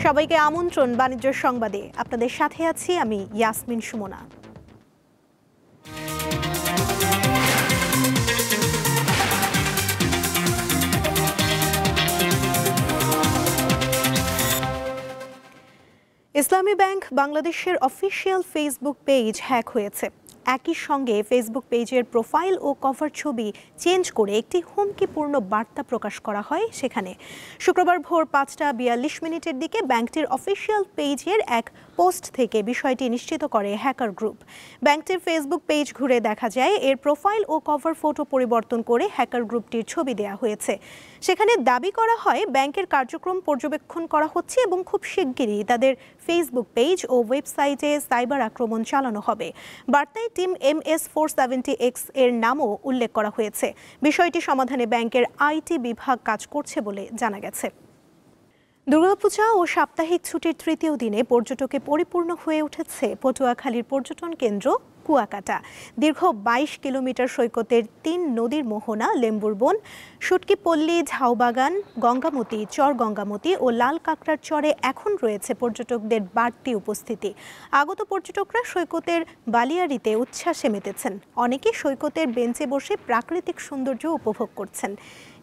সবাইকে আমন্ত্রণ বাণিজ্য সংবাদে। আপনাদের সাথে আছি আমি ইয়াসমিন সুমনা। ইসলামী ব্যাংক বাংলাদেশের অফিসিয়াল ফেসবুক পেজ হ্যাক হয়েছে। একই সঙ্গে ফেসবুক পেজের প্রোফাইল ও কভার ছবি চেঞ্জ করে একটি হুমকিপূর্ণ বার্তা প্রকাশ করা হয় সেখানে। শুক্রবার ভোর ৫টা ৪২ দিকে ব্যাংকটির অফিসিয়াল পেজের এক পোস্ট থেকে বিষয়টি নিশ্চিত করে হ্যাকার গ্রুপ। ব্যাংকটির ফেসবুক পেজ ঘুরে দেখা যায় এর প্রোফাইল ও কভার ফটো পরিবর্তন করে হ্যাকার গ্রুপটির ছবি দেওয়া হয়েছে। সেখানে দাবি করা হয় ব্যাংকের কার্যক্রম পর্যবেক্ষণ করা হচ্ছে এবং খুব শিগগিরই তাদের ফেসবুক পেজ ও ওয়েবসাইটে সাইবার আক্রমণ চালানো হবে। বার্তায় টিম MS-470X এর নামও উল্লেখ করা হয়েছে। বিষয়টি সমাধানে ব্যাংকের আইটি বিভাগ কাজ করছে বলে জানা গেছে। দুর্গাপূজা ও সাপ্তাহিক ছুটির তৃতীয় দিনে পর্যটকে পরিপূর্ণ হয়ে উঠেছে পটুয়াখালীর পর্যটন কেন্দ্র কুয়াকাটা। দীর্ঘ ২২ কিলোমিটার সৈকতের ৩ নদীর মোহনা লেম্বুর বন, শুটকিপল্লী, ঝাউবাগান, গঙ্গামতি, চর গঙ্গামতি ও লাল কাঁকড়ার চরে এখন রয়েছে পর্যটকদের বাড়তি উপস্থিতি। আগত পর্যটকরা সৈকতের বালিয়াড়িতে উচ্ছ্বাসে মেতেছেন। অনেকে সৈকতের বেঞ্চে বসে প্রাকৃতিক সৌন্দর্য উপভোগ করছেন,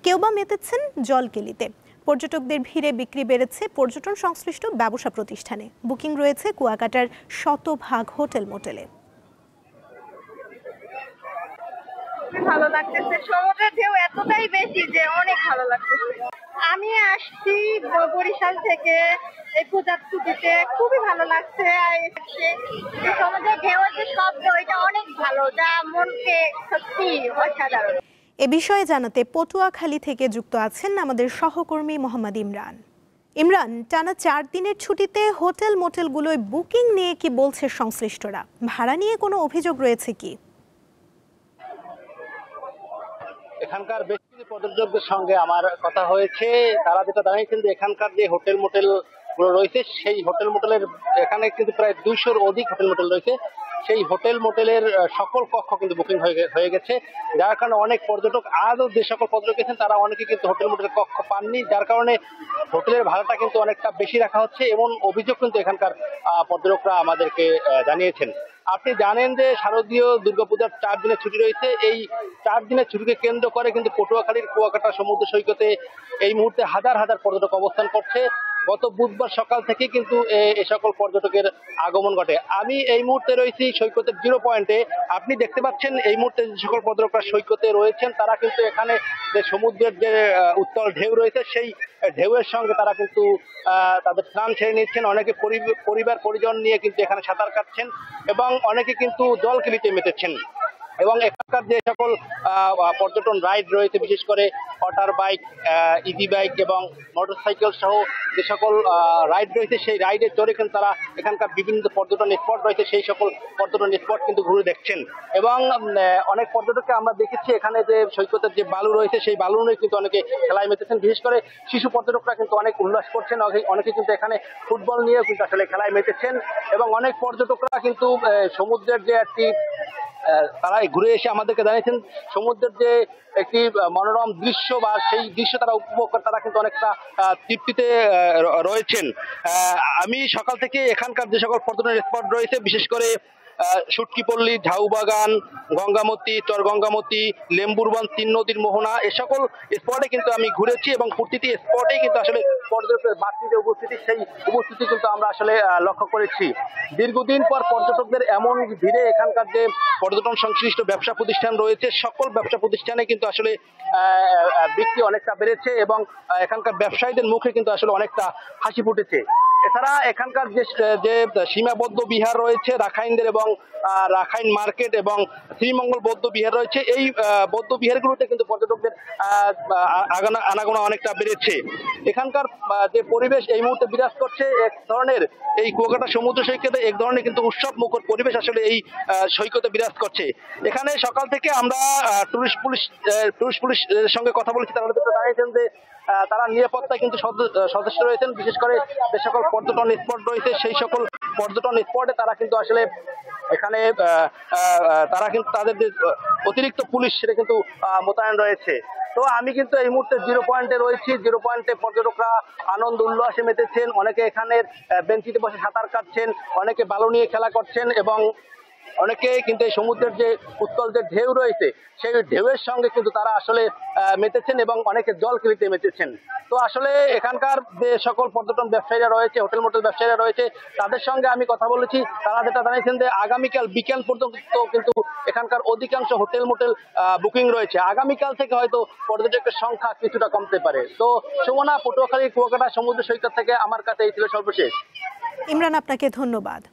কেউ বা মেতেছেন জলকেলিতে। পর্যটকদের ভিড়ে বিক্রি বেড়েছে পর্যটন সংশ্লিষ্ট ব্যবসা প্রতিষ্ঠানে। বুকিং রয়েছে কুয়াকাটার শতভাগ হোটেল মোটেলে। ভালো লাগতেছে, সমুদ্রের ঢেউ এতটাই বেশি যে অনেক ভালো লাগতেছে। আমি আসছি বরিশাল থেকে এই পূজার ছুটিতে, খুবই ভালো লাগছে। সমুদ্রের ঢেউয়ের যে শব্দ এটা অনেক ভালো, যা মনকে সত্যি অসাধারণ। এ বিষয়ে জানাতে পটুয়াখালী থেকে যুক্ত আছেন আমাদের সহকর্মী মোহাম্মদ ইমরান। ইমরান, টানা ৪ দিনের ছুটিতে হোটেল মোটেলগুলোয় বুকিং নিয়ে কি বলছে সংশ্লিষ্টরা? ভাড়া নিয়ে কোনো অভিযোগ রয়েছে কি? এখানকার বেশ কিছু পর্যটকদের সঙ্গে আমার কথা হয়েছে। তারা যেটা জানিয়েছেন যে এখানকার যে হোটেল মোটেল গুলো রয়েছে সেই হোটেল মোটেলের এখানে কিন্তু প্রায় ২০০-র অধিক হোটেল মোটেল রয়েছে। সেই হোটেল মোটেলের সকল কক্ষ কিন্তু বুকিং হয়ে গেছে, যার কারণে অনেক পর্যটক আজও যে সকল পর্যটক গেছেন তারা অনেকে কিন্তু হোটেল মোটেলের কক্ষ পাননি, যার কারণে হোটেলের ভাড়াটা কিন্তু অনেকটা বেশি রাখা হচ্ছে এমন অভিযোগ কিন্তু এখানকার পর্যটকরা আমাদেরকে জানিয়েছেন। আপনি জানেন যে শারদীয় দুর্গাপূজার ৪ দিনের ছুটি রয়েছে। এই ৪ দিনের ছুটিকে কেন্দ্র করে কিন্তু পটুয়াখালীর কুয়াকাটা সমুদ্র সৈকতে এই মুহূর্তে হাজার হাজার পর্যটক অবস্থান করছে। গত বুধবার সকাল থেকে কিন্তু এ সকল পর্যটকের আগমন ঘটে। আমি এই মুহূর্তে রয়েছি সৈকতের 0 পয়েন্টে। আপনি দেখতে পাচ্ছেন এই মুহূর্তে যে সকল পর্যটকরা সৈকতে রয়েছেন তারা কিন্তু এখানে যে সমুদ্রের যে উত্তাল ঢেউ রয়েছে সেই ঢেউয়ের সঙ্গে তারা কিন্তু তাদের স্নান সেরে নিচ্ছেন। অনেকে পরিবার পরিজন নিয়ে কিন্তু এখানে সাঁতার কাটছেন এবং অনেকে কিন্তু জলকেলিতে মেতেছেন। এবং এখানকার যে সকল পর্যটন রাইড রয়েছে, বিশেষ করে ওয়াটার বাইক, ইজি বাইক এবং মোটরসাইকেল সহ যে সকল রাইড রয়েছে সেই রাইডে চড়ে কিন্তু তারা এখানকার বিভিন্ন পর্যটন স্পট রয়েছে সেই সকল পর্যটন স্পট কিন্তু ঘুরে দেখছেন। এবং অনেক পর্যটককে আমরা দেখেছি এখানে যে সৈকতের যে বালু রয়েছে সেই বালু নিয়ে কিন্তু অনেকে খেলায় মেতেছেন। বিশেষ করে শিশু পর্যটকরা কিন্তু অনেক উল্লাস করছেন, অনেকে কিন্তু এখানে ফুটবল নিয়েও কিন্তু আসলে খেলায় মেতেছেন। এবং অনেক পর্যটকরা কিন্তু সমুদ্রের যে একটি তারা ঘুরে এসে আমাদেরকে জানিয়েছেন সমুদ্রের যে একটি মনোরম দৃশ্য বা সেই দৃশ্য তারা উপভোগ করে তারা কিন্তু অনেকটা তৃপ্তিতে রয়েছেন। আমি সকাল থেকে এখানকার যে সকল পর্যটন স্পট রয়েছে, বিশেষ করে শুটকিপল্লী, ঝাউবাগান, গঙ্গামতি, চর গঙ্গামতি, লেম্বুর বন, ৩ নদীর মোহনা, এ সকল স্পটে কিন্তু আমি ঘুরেছি এবং প্রতিটি স্পটেই কিন্তু আসলে পর্যটকের বাড়তি যে উপস্থিতি সেই উপস্থিতি কিন্তু আমরা আসলে লক্ষ্য করেছি। দীর্ঘদিন পর পর্যটকদের এমন ভিড়ে এখানকার যে পর্যটন সংশ্লিষ্ট ব্যবসা প্রতিষ্ঠান রয়েছে সকল ব্যবসা প্রতিষ্ঠানে কিন্তু আসলে বিক্রি অনেকটা বেড়েছে এবং এখানকার ব্যবসায়ীদের মুখে কিন্তু আসলে অনেকটা হাসি ফুটেছে। এছাড়া এখানকার যে সীমাবদ্ধ বিহার রয়েছে রাখাইনদের এবং রাখাইন মার্কেট এবং শ্রীমঙ্গল বৌদ্ধ বিহার রয়েছে, এই বৌদ্ধ বিহারগুলোতে কিন্তু পর্যটকদের আনাগোনা অনেকটা বেড়েছে। এখানকার যে পরিবেশ এই মুহূর্তে বিরাজ করছে এক ধরনের, এই কুয়াকাটা সমুদ্র সৈকতে এক ধরনের কিন্তু উৎসব মুখর পরিবেশ আসলে এই সৈকতে বিরাজ করছে। এখানে সকাল থেকে আমরা টুরিস্ট পুলিশের সঙ্গে কথা বলেছি, তারা জানিয়েছেন যে তারা নিরাপত্তায় কিন্তু সদস্য রয়েছেন। বিশেষ করে যে সকল পর্যটন স্পট রয়েছে সেই সকল পর্যটন স্পটে তারা কিন্তু আসলে এখানে তারা কিন্তু তাদের যে অতিরিক্ত পুলিশ সেটা কিন্তু মোতায়েন রয়েছে। তো আমি কিন্তু এই মুহূর্তে 0 পয়েন্টে রয়েছি। 0 পয়েন্টে পর্যটকরা আনন্দ উল্লাসে মেতেছেন। অনেকে এখানে বেঞ্চিতে বসে সাঁতার কাটছেন, অনেকে বালু নিয়ে খেলা করছেন এবং অনেকে কিন্তু এই সমুদ্রের যে উত্তাল যে ঢেউ রয়েছে সেই ঢেউয়ের সঙ্গে কিন্তু তারা আসলে মেতেছেন এবং অনেকে জল খেলিতে মেতেছেন। তো আসলে এখানকার যে সকল পর্যটন ব্যবসায়ীরা রয়েছে, হোটেল মোটেল ব্যবসায়ীরা রয়েছে, তাদের সঙ্গে আমি কথা বলেছি। তারা যেটা জানিয়েছেন যে আগামীকাল বিকেল পর্যন্ত কিন্তু এখানকার অধিকাংশ হোটেল মোটেল বুকিং রয়েছে। আগামীকাল থেকে হয়তো পর্যটকের সংখ্যা কিছুটা কমতে পারে। তো সুমনা, পটুয়াখালী কুয়াকাটা সমুদ্র সৈকত থেকে আমার কাছে এই ছিল সর্বশেষ। ইমরান, আপনাকে ধন্যবাদ।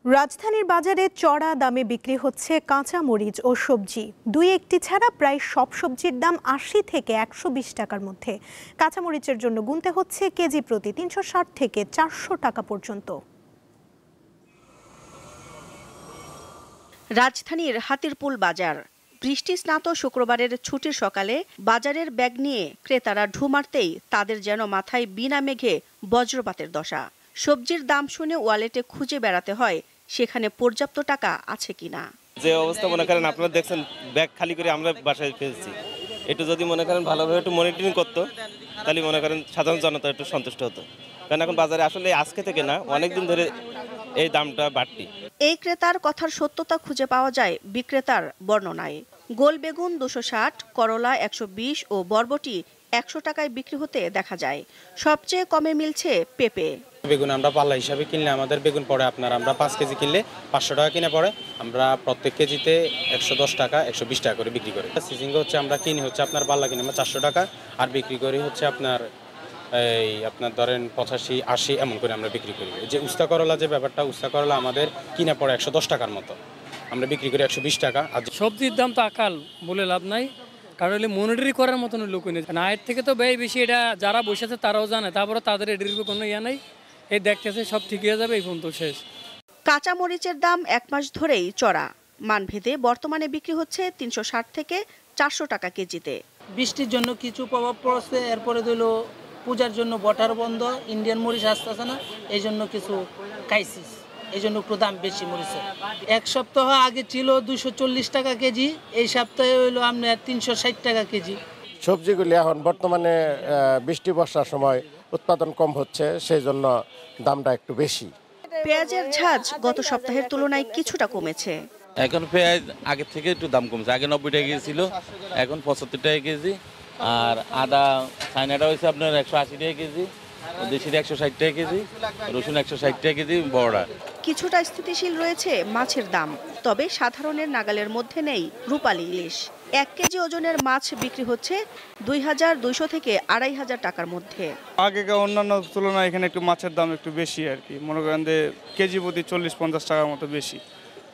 রাজধানীর বাজারে চড়া দামে বিক্রি হচ্ছে কাঁচা মরিচ ও সবজি। দুই একটি ছাড়া প্রায় সব সবজির দাম ৮০ থেকে ১২০ টাকার মধ্যে। কাঁচা মরিচের জন্য গুনতে হচ্ছে কেজি প্রতি ৩৬০ থেকে ৪০০ টাকা পর্যন্ত। রাজধানীর হাতিরপুল বাজার। বৃষ্টি স্নাত শুক্রবারের ছুটির সকালে বাজারের ব্যাগ নিয়ে ক্রেতারা ঢু মারতেই তাদের যেন মাথায় বিনা মেঘে বজ্রপাতের দশা। সবজির দাম শুনে ওয়ালেটে খুঁজে বেড়াতে হয় সেখানে পর্যাপ্ত টাকা আছে কিনা। যে অবস্থা মনে করেন আপনারা দেখছেন, ব্যাগ খালি করে আমরা বাসায় ফেলছি। একটু যদি মনে করেন ভালোভাবে একটু মনিটরিং করতো তাহলে মনে করেন সাধারণ জনতা একটু সন্তুষ্ট হতো। কারণ এখন বাজারে আসলে আজকে থেকে না, অনেকদিন ধরে এই দামটা বাড়তি। এই ক্রেতার কথার সত্যতা খুঁজে পাওয়া যায় বিক্রেতার বর্ণনায়। গোল বেগুন 260, করলা 120 ও বরবটি 100 টাকায় বিক্রি হতে দেখা যায়। সবচেয়ে কমে মিলছে পেঁপে। বেগুন আমরা পাল্লা হিসাবে কিনলে আমাদের বেগুন পড়ে আপনার, আমরা 5 কেজি কিনলে 500 টাকা কিনে পড়ে। আমরা প্রত্যেক কেজিতে 110 টাকা 120 টাকা করে বিক্রি করি। সিজিং হচ্ছে আমরা কিনি হচ্ছে আপনার পাল্লা কিনে আমরা 400 টাকা, আর বিক্রি করি হচ্ছে আপনার আপনার ধরেন 85, 80 এমন করে আমরা বিক্রি করি। যে উস্তা করলা যে ব্যাপারটা, উস্তা করলা আমাদের কিনে পড়ে 110 টাকার মতো, আমরা বিক্রি করি 120 টাকা। আর সবজির দাম তো আকাল, বলে লাভ নাই, কারণ হলে মনিটরি করার মতন লোক নেই। আয়ের থেকে তো ব্যয় বেশি, এটা যারা বসে আছে তারাও জানে। তারপরে তাদের এটির কোনো ইয়ে নেই, এই দেখতেছে সব ঠিক হয়ে যাবে, এই পর্যন্ত শেষ। কাঁচা মরিচের দাম 1 মাস ধরেই চড়া। মানভেদে বর্তমানে বিক্রি হচ্ছে 360 থেকে 400 টাকা কেজিতে। বৃষ্টির জন্য কিছু প্রভাব পড়ছে, এরপরে দিল পূজার জন্য বটার বন্ধ, ইন্ডিয়ান মরিচ আসতেছে না, এই জন্য কিছু ক্রাইসিস, এই জন্য একটু দাম বেশি মরিচের। এক সপ্তাহ আগে ছিল 240 টাকা কেজি, এই সপ্তাহে হইলো আপনার 360 টাকা কেজি। সবজিগুলি এখন বর্তমানে বৃষ্টি বর্ষার সময় উৎপাদন কম হচ্ছে, সেই জন্য দামটা একটু বেশি। পেঁয়াজের ঝাঁজ গত সপ্তাহের তুলনায় কিছুটা কমেছে। এখন পেঁয়াজ আগের থেকে একটু দাম কমছে। আগে 90 টাকা কেজি ছিল, এখন 75 টাকা কেজি। আর আদা চাইনাটা হয়েছে আপনার 180 টাকা কেজি, দেশিটা 160 টাকা কেজি, রসুন 160 টাকা কেজি, বড়া। কিছুটা স্থিতিশীল রয়েছে মাছের দাম, তবে সাধারণের নাগালের মধ্যে নেই রূপালী ইলিশ। 1 কেজি ওজনের মাছ বিক্রি হচ্ছে 2200 থেকে 2500 টাকার মধ্যে। আগেকার অন্যান্য তুলনায় এখানে একটু মাছের দাম একটু বেশি আর কি, মনে করেন যে কেজি প্রতি 40-50 টাকার মতো বেশি।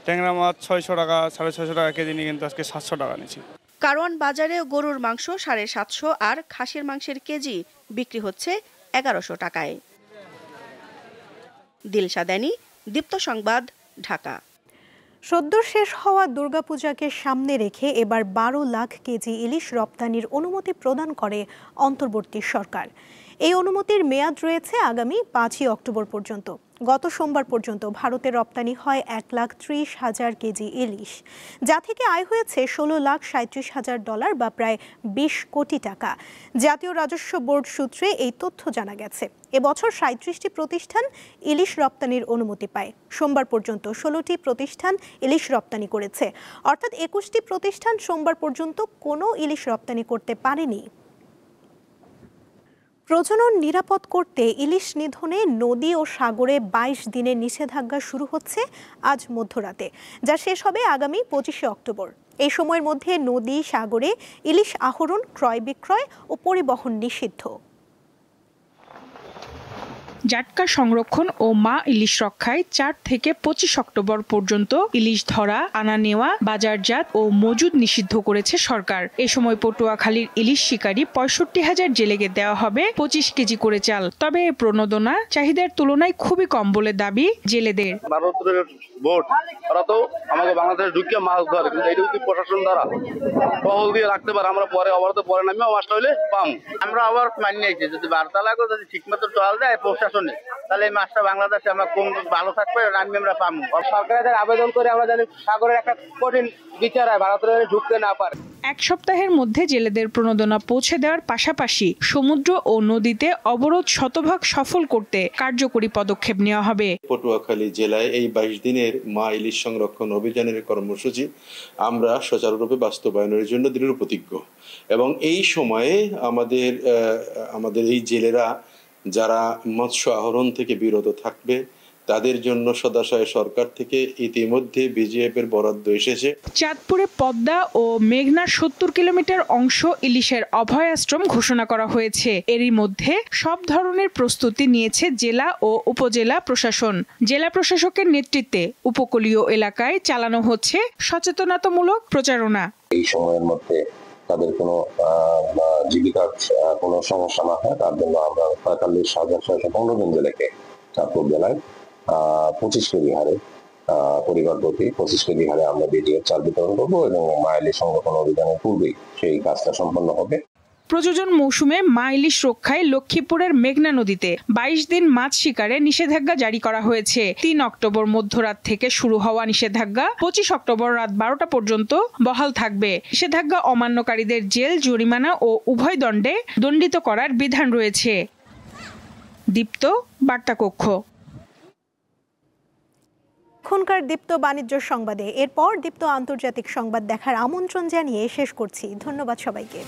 ট্যাংরা মাছ 600 টাকা 650 টাকা কেজি নিয়ে কিন্তু আজকে 700 টাকা নিচ্ছি। কারণ বাজারে গরুর মাংস 750 আর খাসির মাংসের কেজি বিক্রি হচ্ছে 1100 টাকায়। দিলশা দানি, দীপ্ত সংবাদ, ঢাকা। সদ্য শেষ হওয়া দুর্গাপূজাকে সামনে রেখে এবার 12 লাখ কেজি ইলিশ রপ্তানির অনুমতি প্রদান করে অন্তর্বর্তী সরকার। এই অনুমতির মেয়াদ রয়েছে আগামী 5ই অক্টোবর পর্যন্ত। গত সোমবার পর্যন্ত ভারতে রপ্তানি হয় 1,30,000 কেজি ইলিশ, যা থেকে আয় হয়েছে $16,37,000 বা প্রায় 20 কোটি টাকা। জাতীয় রাজস্ব বোর্ড সূত্রে এই তথ্য জানা গেছে। এবছর 37টি প্রতিষ্ঠান ইলিশ রপ্তানির অনুমতি পায়। সোমবার পর্যন্ত 16টি প্রতিষ্ঠান ইলিশ রপ্তানি করেছে, অর্থাৎ 21টি প্রতিষ্ঠান সোমবার পর্যন্ত কোনো ইলিশ রপ্তানি করতে পারেনি। প্রজনন নিরাপদ করতে ইলিশ নিধনে নদী ও সাগরে 22 দিনের নিষেধাজ্ঞা শুরু হচ্ছে আজ মধ্যরাতে, যা শেষ হবে আগামী 25শে অক্টোবর। এই সময়ের মধ্যে নদী সাগরে ইলিশ আহরণ, ক্রয় বিক্রয় ও পরিবহন নিষিদ্ধ। জাটকা সংরক্ষণ ও মা ইলিশ রক্ষায় 4 থেকে 25 অক্টোবর পর্যন্ত ইলিশ ধরা, আনা নেওয়া, বাজারজাত ও মজুদ নিষিদ্ধ করেছে সরকার। এ সময় পটুয়াখালীর ইলিশ শিকারী 65,000 জেলেকে দেওয়া হবে 25 কেজি করে চাল। তবে এ প্রণোদনা চাহিদার তুলনায় খুবই কম বলে দাবি জেলেদের। ভারতের বোট ওরা তো আমাকে বাংলাদেশে ঢুকিয়ে মাছ ধরে, কিন্তু এটা যদি প্রশাসন দ্বারা টহল দিয়ে রাখতে পারে, আমরা পরে অবরত পরে নামিও মাছটা হইলে পাম। আমরা আবার মানি নিয়েছি যদি বার্তা লাগো, যদি ঠিকমতো টহল দেয় প্রশাসনে, তাহলে এই মাছটা বাংলাদেশে আমরা কম ভালো থাকবে, আমরা পাবো। সরকারের আবেদন করে আমরা জানি সাগরের একটা কঠিন বিচার হয়, ভারতের ঢুকতে না পারে। এক সপ্তাহের মধ্যে জেলেদের প্রণোদনা পৌঁছে দেওয়ার পাশাপাশি সমুদ্র ও নদীতে অবরোধ শতভাগ সফল করতে কার্যকরী পদক্ষেপ নেওয়া হবে। পটুয়াখালী জেলায় এই 22 দিনের মা ইলিশ সংরক্ষণ অভিযানের কর্মসূচি আমরা সুচারুরূপে বাস্তবায়নের জন্য দৃঢ় প্রতিজ্ঞ এবং এই সময়ে আমাদের এই জেলেরা যারা মৎস্য আহরণ থেকে বিরত থাকবে তাদের জন্য সদাশয় সরকার থেকে ইতিমধ্যে বিজিএফ এর বরাদ্দ এসেছে। চাঁদপুরে পদ্মা ও মেঘনার 70 কিলোমিটার অংশ ইলিশের অভয়াশ্রম ঘোষণা করা হয়েছে। এরই মধ্যে সব ধরনের প্রস্তুতি নিয়েছে জেলা ও উপজেলা প্রশাসন। জেলা প্রশাসকের নেতৃত্বে উপকূলীয় এলাকায় চালানো হচ্ছে সচেতনতামূলক প্রচারণা। এই সময়ের মধ্যে তাদের কোনো জীবিকার কোনো সমস্যা না হয় তার জন্য আমরা 45,615 জন জেলেকে চাঁদপুর জেলায় 25 কেজি হারে পরিবার প্রতি 25 কেজি হারে আমরা বিজিএফ চাল বিতরণ করবো এবং মা ইলিশ সংরক্ষণ অভিযানের পূর্বেই সেই কাজটা সম্পন্ন হবে। প্রযোজন মৌসুমে মা ইলিশ রক্ষায় লক্ষ্মীপুরের মেঘনা নদীতে 22 দিন মাছ শিকারে নিষেধাজ্ঞা জারি করা হয়েছে। 3 অক্টোবর মধ্যরাত থেকে শুরু হওয়া নিষেধাজ্ঞা 25 অক্টোবর রাত 12টা পর্যন্ত বহাল থাকবে। নিষেধাজ্ঞা অমান্যকারীদের জেল, জরিমানা ও উভয় দণ্ডে দণ্ডিত করার বিধান রয়েছে। দীপ্ত বার্তা কক্ষ। এখনকার দীপ্ত বাণিজ্য সংবাদে এরপর দীপ্ত আন্তর্জাতিক সংবাদ দেখার আমন্ত্রণ জানিয়ে শেষ করছি। ধন্যবাদ সবাইকে।